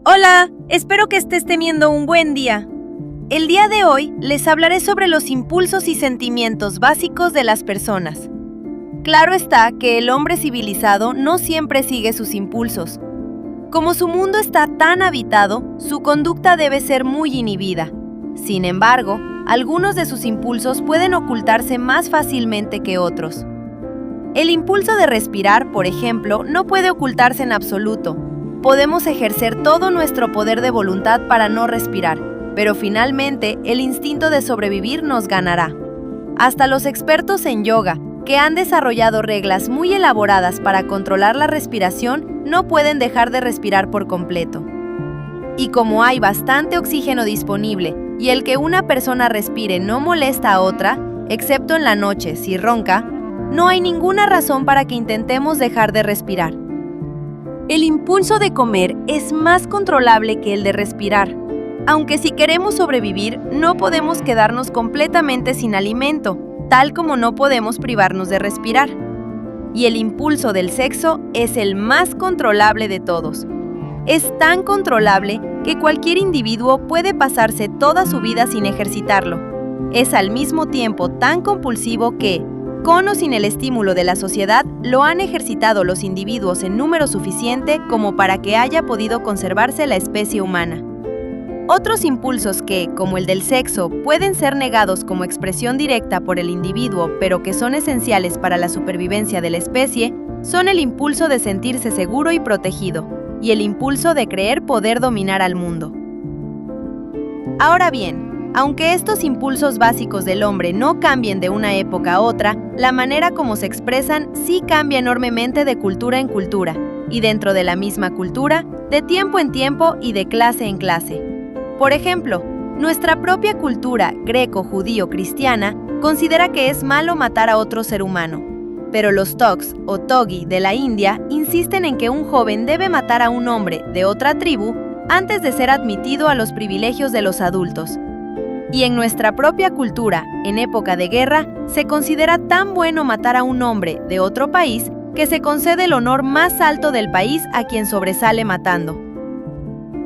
Hola, espero que estés teniendo un buen día. El día de hoy les hablaré sobre los impulsos y sentimientos básicos de las personas. Claro está que el hombre civilizado no siempre sigue sus impulsos. Como su mundo está tan habitado, su conducta debe ser muy inhibida. Sin embargo, algunos de sus impulsos pueden ocultarse más fácilmente que otros. El impulso de respirar, por ejemplo, no puede ocultarse en absoluto. Podemos ejercer todo nuestro poder de voluntad para no respirar, pero finalmente el instinto de sobrevivir nos ganará. Hasta los expertos en yoga, que han desarrollado reglas muy elaboradas para controlar la respiración, no pueden dejar de respirar por completo. Y como hay bastante oxígeno disponible y el que una persona respire no molesta a otra, excepto en la noche si ronca, no hay ninguna razón para que intentemos dejar de respirar. El impulso de comer es más controlable que el de respirar. Aunque si queremos sobrevivir, no podemos quedarnos completamente sin alimento, tal como no podemos privarnos de respirar. Y el impulso del sexo es el más controlable de todos. Es tan controlable que cualquier individuo puede pasarse toda su vida sin ejercitarlo. Es al mismo tiempo tan compulsivo que, con o sin el estímulo de la sociedad, lo han ejercitado los individuos en número suficiente como para que haya podido conservarse la especie humana. Otros impulsos que, como el del sexo, pueden ser negados como expresión directa por el individuo, pero que son esenciales para la supervivencia de la especie, son el impulso de sentirse seguro y protegido, y el impulso de creer poder dominar al mundo. Ahora bien, aunque estos impulsos básicos del hombre no cambien de una época a otra, la manera como se expresan sí cambia enormemente de cultura en cultura, y dentro de la misma cultura, de tiempo en tiempo y de clase en clase. Por ejemplo, nuestra propia cultura greco-judío-cristiana considera que es malo matar a otro ser humano, pero los Thugs o Togi de la India insisten en que un joven debe matar a un hombre de otra tribu antes de ser admitido a los privilegios de los adultos. Y en nuestra propia cultura, en época de guerra, se considera tan bueno matar a un hombre de otro país que se concede el honor más alto del país a quien sobresale matando.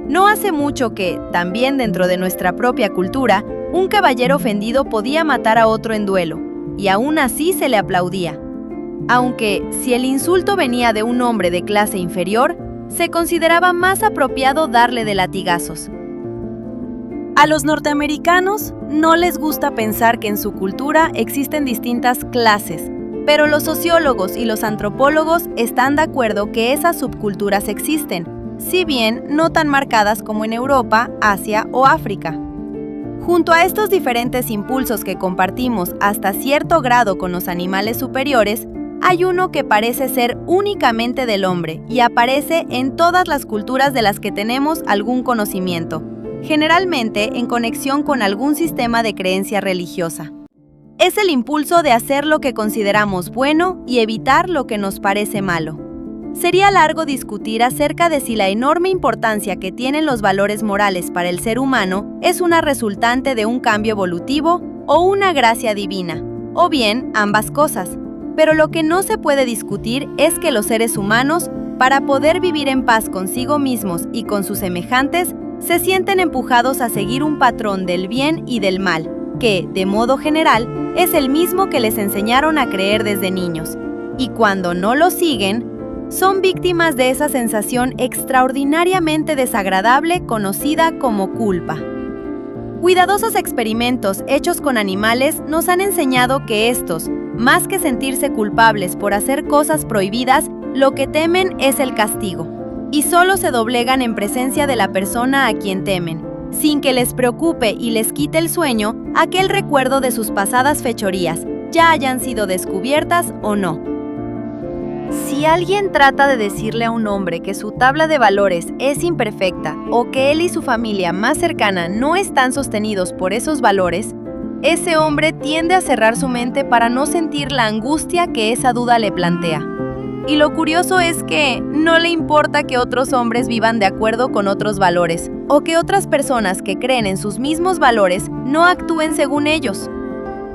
No hace mucho que, también dentro de nuestra propia cultura, un caballero ofendido podía matar a otro en duelo, y aún así se le aplaudía. Aunque, si el insulto venía de un hombre de clase inferior, se consideraba más apropiado darle de latigazos. A los norteamericanos no les gusta pensar que en su cultura existen distintas clases, pero los sociólogos y los antropólogos están de acuerdo que esas subculturas existen, si bien no tan marcadas como en Europa, Asia o África. Junto a estos diferentes impulsos que compartimos hasta cierto grado con los animales superiores, hay uno que parece ser únicamente del hombre y aparece en todas las culturas de las que tenemos algún conocimiento, generalmente en conexión con algún sistema de creencia religiosa. Es el impulso de hacer lo que consideramos bueno y evitar lo que nos parece malo. Sería largo discutir acerca de si la enorme importancia que tienen los valores morales para el ser humano es una resultante de un cambio evolutivo o una gracia divina, o bien ambas cosas. Pero lo que no se puede discutir es que los seres humanos, para poder vivir en paz consigo mismos y con sus semejantes, se sienten empujados a seguir un patrón del bien y del mal, que, de modo general, es el mismo que les enseñaron a creer desde niños. Y cuando no lo siguen, son víctimas de esa sensación extraordinariamente desagradable conocida como culpa. Cuidadosos experimentos hechos con animales nos han enseñado que estos, más que sentirse culpables por hacer cosas prohibidas, lo que temen es el castigo, y solo se doblegan en presencia de la persona a quien temen, sin que les preocupe y les quite el sueño aquel recuerdo de sus pasadas fechorías, ya hayan sido descubiertas o no. Si alguien trata de decirle a un hombre que su tabla de valores es imperfecta o que él y su familia más cercana no están sostenidos por esos valores, ese hombre tiende a cerrar su mente para no sentir la angustia que esa duda le plantea. Y lo curioso es que no le importa que otros hombres vivan de acuerdo con otros valores o que otras personas que creen en sus mismos valores no actúen según ellos.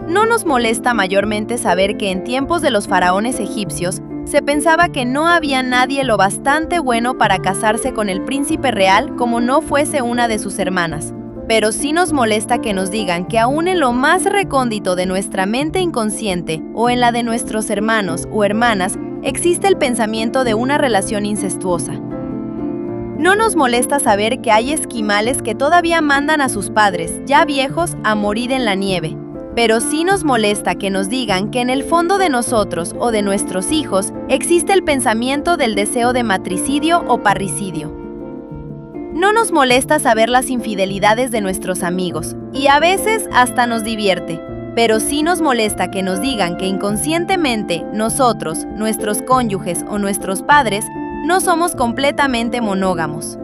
No nos molesta mayormente saber que en tiempos de los faraones egipcios, Se pensaba que no había nadie lo bastante bueno para casarse con el príncipe real como no fuese una de sus hermanas. Pero sí nos molesta que nos digan que aún en lo más recóndito de nuestra mente inconsciente o en la de nuestros hermanos o hermanas existe el pensamiento de una relación incestuosa. No nos molesta saber que hay esquimales que todavía mandan a sus padres, ya viejos, a morir en la nieve. Pero sí nos molesta que nos digan que en el fondo de nosotros o de nuestros hijos existe el pensamiento del deseo de matricidio o parricidio. No nos molesta saber las infidelidades de nuestros amigos, y a veces hasta nos divierte, pero sí nos molesta que nos digan que inconscientemente nosotros, nuestros cónyuges o nuestros padres no somos completamente monógamos.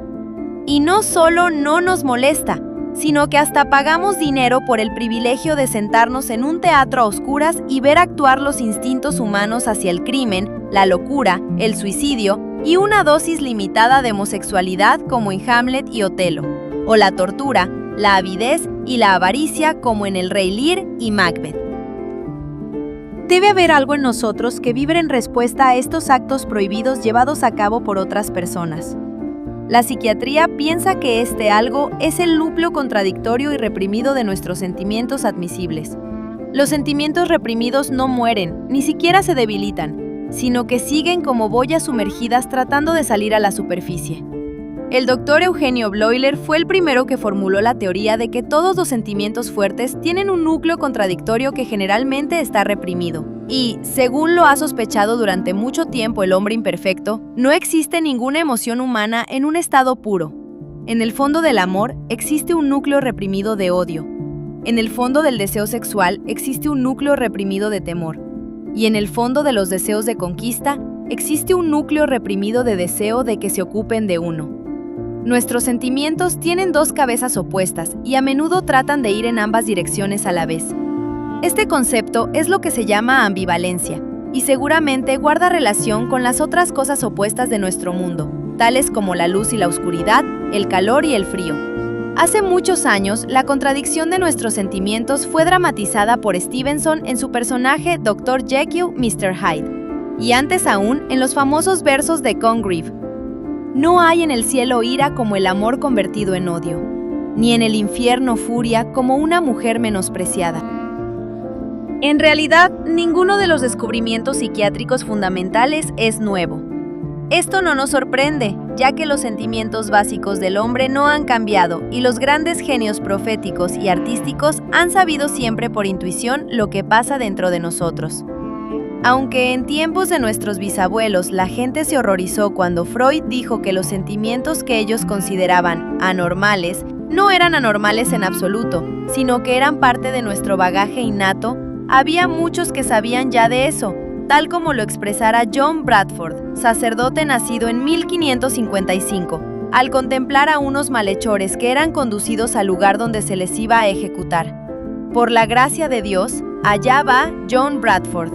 Y no solo no nos molesta, sino que hasta pagamos dinero por el privilegio de sentarnos en un teatro a oscuras y ver actuar los instintos humanos hacia el crimen, la locura, el suicidio y una dosis limitada de homosexualidad como en Hamlet y Otelo, o la tortura, la avidez y la avaricia como en El Rey Lear y Macbeth. Debe haber algo en nosotros que vibre en respuesta a estos actos prohibidos llevados a cabo por otras personas. La psiquiatría piensa que este algo es el núcleo contradictorio y reprimido de nuestros sentimientos admisibles. Los sentimientos reprimidos no mueren, ni siquiera se debilitan, sino que siguen como boyas sumergidas tratando de salir a la superficie. El doctor Eugenio Bleuler fue el primero que formuló la teoría de que todos los sentimientos fuertes tienen un núcleo contradictorio que generalmente está reprimido. Y, según lo ha sospechado durante mucho tiempo el hombre imperfecto, no existe ninguna emoción humana en un estado puro. En el fondo del amor existe un núcleo reprimido de odio. En el fondo del deseo sexual existe un núcleo reprimido de temor. Y en el fondo de los deseos de conquista existe un núcleo reprimido de deseo de que se ocupen de uno. Nuestros sentimientos tienen dos cabezas opuestas y a menudo tratan de ir en ambas direcciones a la vez. Este concepto es lo que se llama ambivalencia, y seguramente guarda relación con las otras cosas opuestas de nuestro mundo, tales como la luz y la oscuridad, el calor y el frío. Hace muchos años, la contradicción de nuestros sentimientos fue dramatizada por Stevenson en su personaje Dr. Jekyll, Mr. Hyde, y antes aún en los famosos versos de Congreve. No hay en el cielo ira como el amor convertido en odio, ni en el infierno furia como una mujer menospreciada. En realidad, ninguno de los descubrimientos psiquiátricos fundamentales es nuevo. Esto no nos sorprende, ya que los sentimientos básicos del hombre no han cambiado y los grandes genios proféticos y artísticos han sabido siempre por intuición lo que pasa dentro de nosotros. Aunque en tiempos de nuestros bisabuelos la gente se horrorizó cuando Freud dijo que los sentimientos que ellos consideraban anormales no eran anormales en absoluto, sino que eran parte de nuestro bagaje innato, había muchos que sabían ya de eso, tal como lo expresara John Bradford, sacerdote nacido en 1555, al contemplar a unos malhechores que eran conducidos al lugar donde se les iba a ejecutar. Por la gracia de Dios, allá va John Bradford.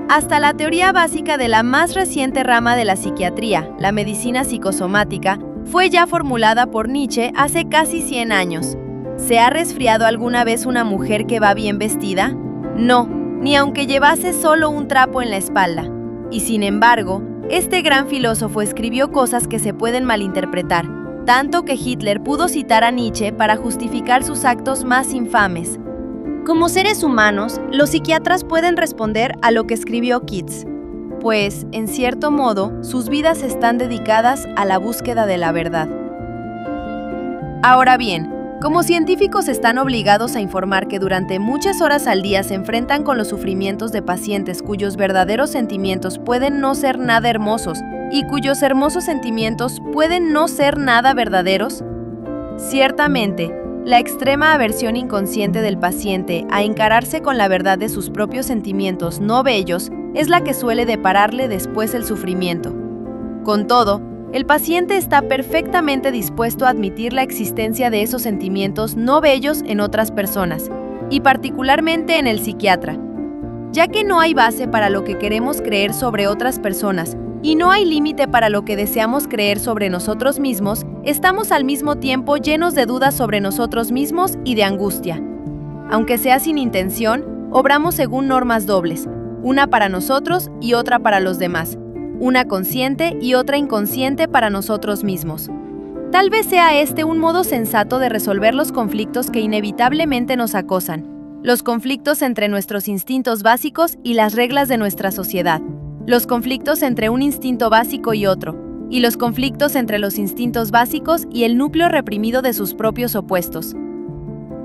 Hasta la teoría básica de la más reciente rama de la psiquiatría, la medicina psicosomática, fue ya formulada por Nietzsche hace casi 100 años. ¿Se ha resfriado alguna vez una mujer que va bien vestida? No, ni aunque llevase solo un trapo en la espalda. Y sin embargo, este gran filósofo escribió cosas que se pueden malinterpretar, tanto que Hitler pudo citar a Nietzsche para justificar sus actos más infames. Como seres humanos, los psiquiatras pueden responder a lo que escribió Keats, pues, en cierto modo, sus vidas están dedicadas a la búsqueda de la verdad. Ahora bien, como científicos están obligados a informar que durante muchas horas al día se enfrentan con los sufrimientos de pacientes cuyos verdaderos sentimientos pueden no ser nada hermosos y cuyos hermosos sentimientos pueden no ser nada verdaderos, ciertamente, la extrema aversión inconsciente del paciente a encararse con la verdad de sus propios sentimientos no bellos es la que suele depararle después el sufrimiento. Con todo, el paciente está perfectamente dispuesto a admitir la existencia de esos sentimientos no bellos en otras personas, y particularmente en el psiquiatra, ya que no hay base para lo que queremos creer sobre otras personas y no hay límite para lo que deseamos creer sobre nosotros mismos, estamos al mismo tiempo llenos de dudas sobre nosotros mismos y de angustia. Aunque sea sin intención, obramos según normas dobles, una para nosotros y otra para los demás, una consciente y otra inconsciente para nosotros mismos. Tal vez sea este un modo sensato de resolver los conflictos que inevitablemente nos acosan, los conflictos entre nuestros instintos básicos y las reglas de nuestra sociedad, los conflictos entre un instinto básico y otro, y los conflictos entre los instintos básicos y el núcleo reprimido de sus propios opuestos.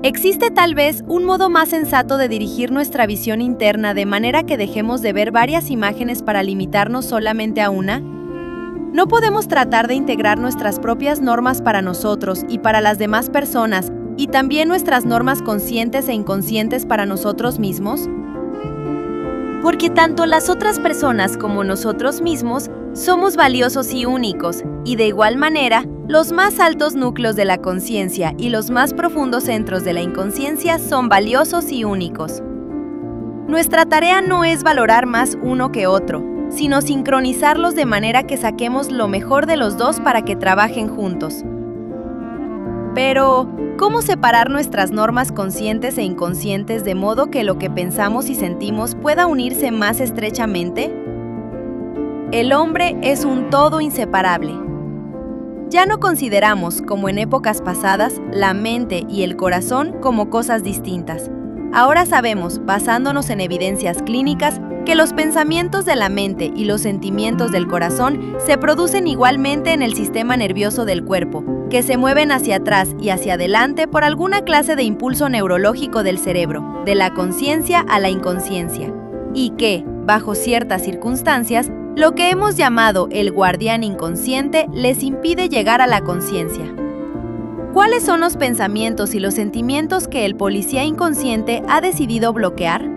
¿Existe tal vez un modo más sensato de dirigir nuestra visión interna de manera que dejemos de ver varias imágenes para limitarnos solamente a una? ¿No podemos tratar de integrar nuestras propias normas para nosotros y para las demás personas, y también nuestras normas conscientes e inconscientes para nosotros mismos? Porque tanto las otras personas como nosotros mismos somos valiosos y únicos, y de igual manera, los más altos núcleos de la conciencia y los más profundos centros de la inconsciencia son valiosos y únicos. Nuestra tarea no es valorar más uno que otro, sino sincronizarlos de manera que saquemos lo mejor de los dos para que trabajen juntos. Pero, ¿cómo separar nuestras normas conscientes e inconscientes de modo que lo que pensamos y sentimos pueda unirse más estrechamente? El hombre es un todo inseparable. Ya no consideramos, como en épocas pasadas, la mente y el corazón como cosas distintas. Ahora sabemos, basándonos en evidencias clínicas, que los pensamientos de la mente y los sentimientos del corazón se producen igualmente en el sistema nervioso del cuerpo, que se mueven hacia atrás y hacia adelante por alguna clase de impulso neurológico del cerebro, de la conciencia a la inconsciencia, y que, bajo ciertas circunstancias, lo que hemos llamado el guardián inconsciente les impide llegar a la conciencia. ¿Cuáles son los pensamientos y los sentimientos que el policía inconsciente ha decidido bloquear?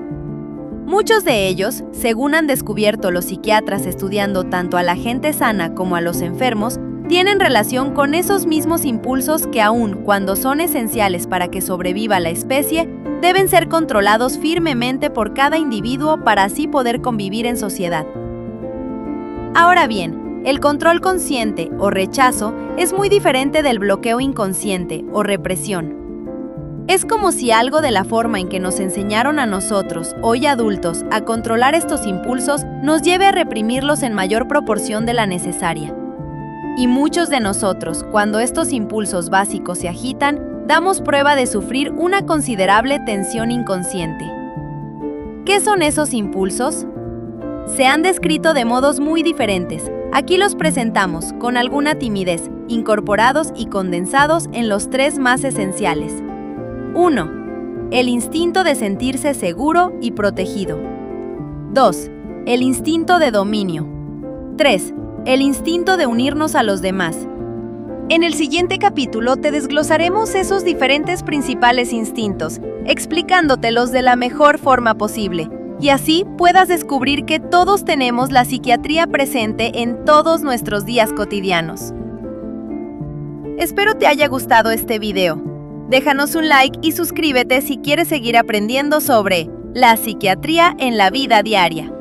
Muchos de ellos, según han descubierto los psiquiatras estudiando tanto a la gente sana como a los enfermos, tienen relación con esos mismos impulsos que aun cuando son esenciales para que sobreviva la especie, deben ser controlados firmemente por cada individuo para así poder convivir en sociedad. Ahora bien, el control consciente o rechazo es muy diferente del bloqueo inconsciente o represión. Es como si algo de la forma en que nos enseñaron a nosotros, hoy adultos, a controlar estos impulsos nos lleve a reprimirlos en mayor proporción de la necesaria. Y muchos de nosotros, cuando estos impulsos básicos se agitan, damos prueba de sufrir una considerable tensión inconsciente. ¿Qué son esos impulsos? Se han descrito de modos muy diferentes. Aquí los presentamos, con alguna timidez, incorporados y condensados en los tres más esenciales. 1. El instinto de sentirse seguro y protegido. 2. El instinto de dominio. 3. El instinto de unirnos a los demás. En el siguiente capítulo te desglosaremos esos diferentes principales instintos, explicándotelos de la mejor forma posible, y así puedas descubrir que todos tenemos la psiquiatría presente en todos nuestros días cotidianos. Espero te haya gustado este video. Déjanos un like y suscríbete si quieres seguir aprendiendo sobre la psiquiatría en la vida diaria.